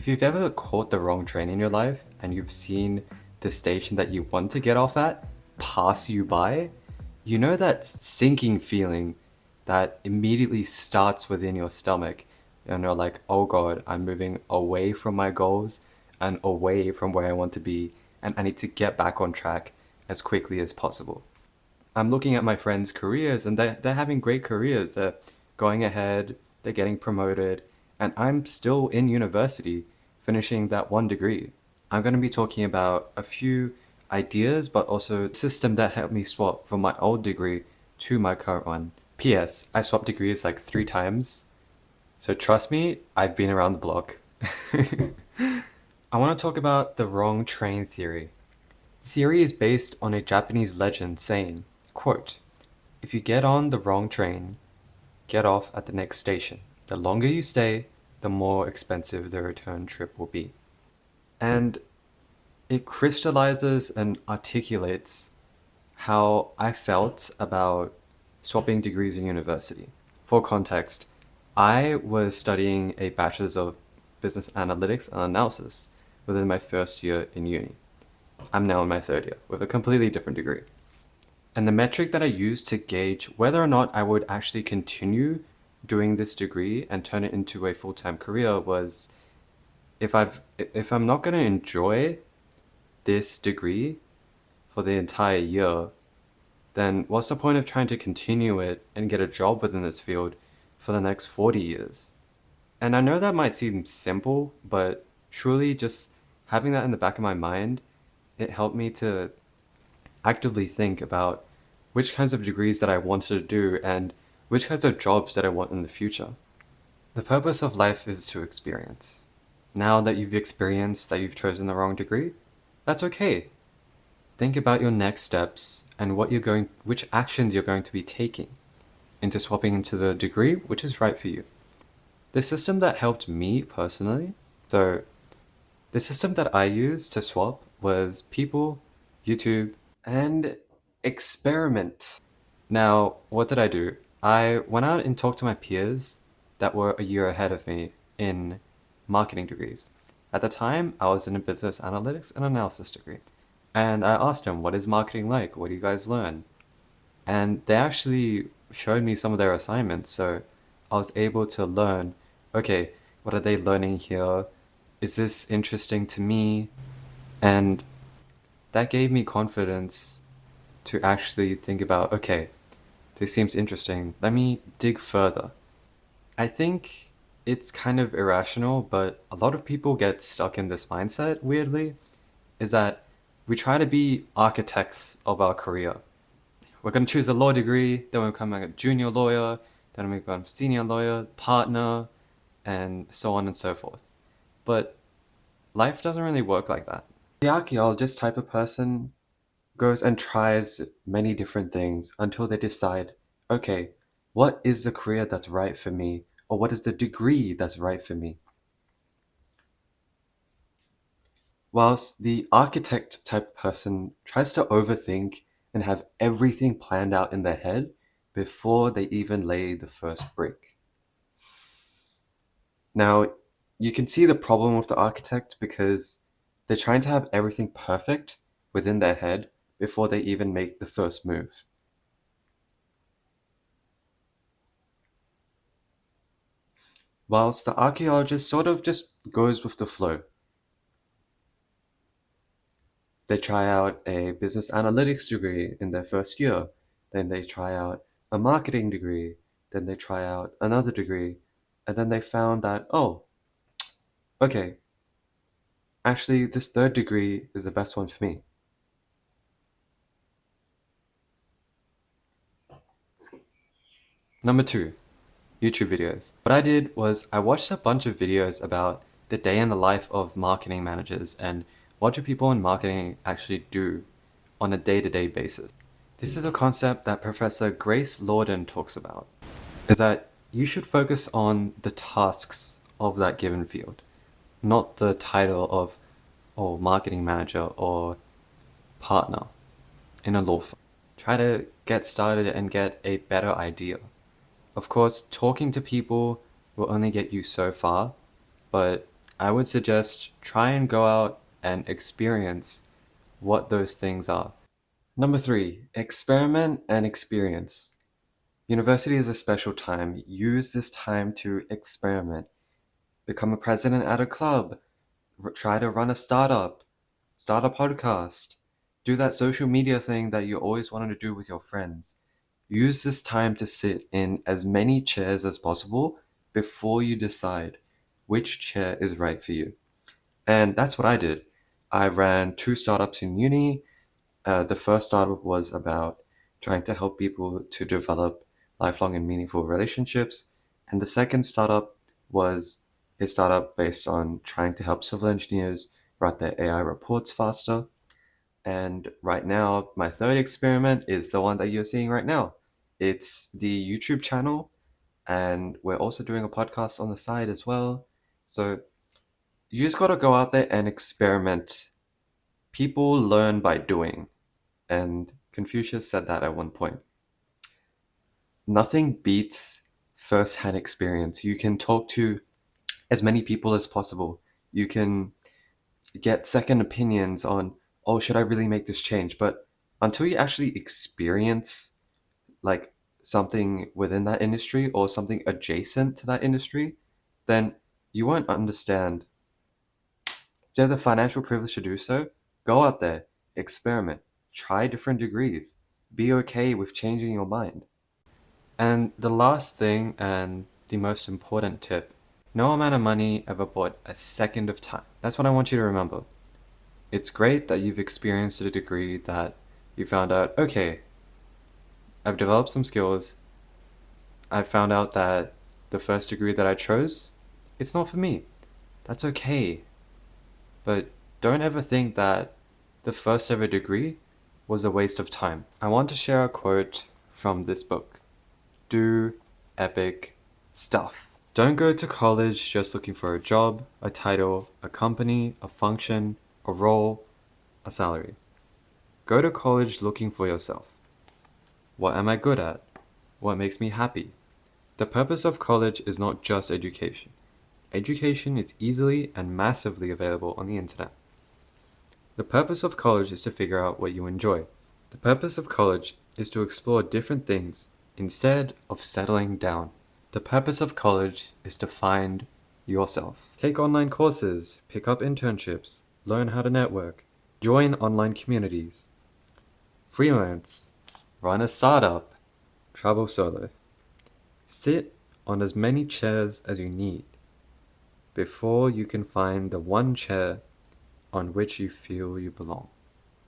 If you've ever caught the wrong train in your life and you've seen the station that you want to get off at pass you by, you know that sinking feeling that immediately starts within your stomach. And you're like, oh God, I'm moving away from my goals and away from where I want to be, and I need to get back on track as quickly as possible. I'm looking at my friends' careers and they're having great careers. They're going ahead, they're getting promoted, and I'm still in university finishing that one degree. I'm going to be talking about a few ideas, but also a system that helped me swap from my old degree to my current one. P.S. I swapped degrees like 3 times, so trust me, I've been around the block. I want to talk about the wrong train theory. The theory is based on a Japanese legend saying, quote, if you get on the wrong train, get off at the next station. The longer you stay, the more expensive the return trip will be. And it crystallizes and articulates how I felt about swapping degrees in university. For context, I was studying a Bachelor's of Business Analytics and Analysis within my first year in uni. I'm now in my third year with a completely different degree. And the metric that I used to gauge whether or not I would actually continue doing this degree and turn it into a full-time career was if I'm not going to enjoy this degree for the entire year, then what's the point of trying to continue it and get a job within this field for the next 40 years? And I know that might seem simple, but truly just having that in the back of my mind, it helped me to actively think about which kinds of degrees that I wanted to do and which kinds of jobs that I want in the future. The purpose of life is to experience. Now that you've experienced that you've chosen the wrong degree, that's okay. Think about your next steps and which actions you're going to be taking into swapping into the degree which is right for you. The system that helped me personally, so the system that I used to swap was people, YouTube, and experiment. Now, what did I do? I went out and talked to my peers that were a year ahead of me in marketing degrees. At the time, I was in a business analytics and analysis degree. And I asked them, what is marketing like? What do you guys learn? And they actually showed me some of their assignments. So I was able to learn, okay, what are they learning here? Is this interesting to me? And that gave me confidence to actually think about, okay, this seems interesting. Let me dig further. I think it's kind of irrational, but a lot of people get stuck in this mindset, weirdly, is that we try to be architects of our career. We're going to choose a law degree, then we'll become like a junior lawyer, then we become senior lawyer, partner, and so on and so forth. But life doesn't really work like that. The archaeologist type of person goes and tries many different things until they decide, okay, what is the career that's right for me? Or what is the degree that's right for me? Whilst the architect type person tries to overthink and have everything planned out in their head before they even lay the first brick. Now, you can see the problem with the architect because they're trying to have everything perfect within their head before they even make the first move. Whilst the archaeologist sort of just goes with the flow. They try out a business analytics degree in their first year, then they try out a marketing degree, then they try out another degree, and then they found that, oh, okay, actually this third degree is the best one for me. Number 2, YouTube videos. What I did was I watched a bunch of videos about the day in the life of marketing managers and what do people in marketing actually do on a day-to-day basis. This is a concept that Professor Grace Lorden talks about, is that you should focus on the tasks of that given field, not the title of, oh, marketing manager or partner in a law firm. Try to get started and get a better idea. Of course, talking to people will only get you so far, but I would suggest try and go out and experience what those things are. Number three, experiment and experience. University is a special time. Use this time to experiment. Become a president at a club. Try to run a startup. Start a podcast. Do that social media thing that you always wanted to do with your friends. Use this time to sit in as many chairs as possible before you decide which chair is right for you. And that's what I did. I ran two startups in uni. The first startup was about trying to help people to develop lifelong and meaningful relationships. And the second startup was a startup based on trying to help civil engineers write their AI reports faster. And right now, my third experiment is the one that you're seeing right now. It's the YouTube channel, and we're also doing a podcast on the side as well. So you just got to go out there and experiment. People learn by doing. And Confucius said that at one point. Nothing beats first-hand experience. You can talk to as many people as possible. You can get second opinions on, oh, should I really make this change? But until you actually experience like something within that industry or something adjacent to that industry, then you won't understand. If you have the financial privilege to do so, go out there, experiment, try different degrees, be okay with changing your mind. And the last thing and the most important tip, no amount of money ever bought a second of time. That's what I want you to remember. It's great that you've experienced a degree that you found out, okay, I've developed some skills. I found out that the first degree that I chose, it's not for me. That's okay. But don't ever think that the first ever degree was a waste of time. I want to share a quote from this book. Do epic stuff. Don't go to college just looking for a job, a title, a company, a function, a role, a salary. Go to college looking for yourself. What am I good at? What makes me happy? The purpose of college is not just education. Education is easily and massively available on the internet. The purpose of college is to figure out what you enjoy. The purpose of college is to explore different things instead of settling down. The purpose of college is to find yourself. Take online courses, pick up internships, learn how to network, join online communities, freelance, run a startup, travel solo. Sit on as many chairs as you need before you can find the one chair on which you feel you belong.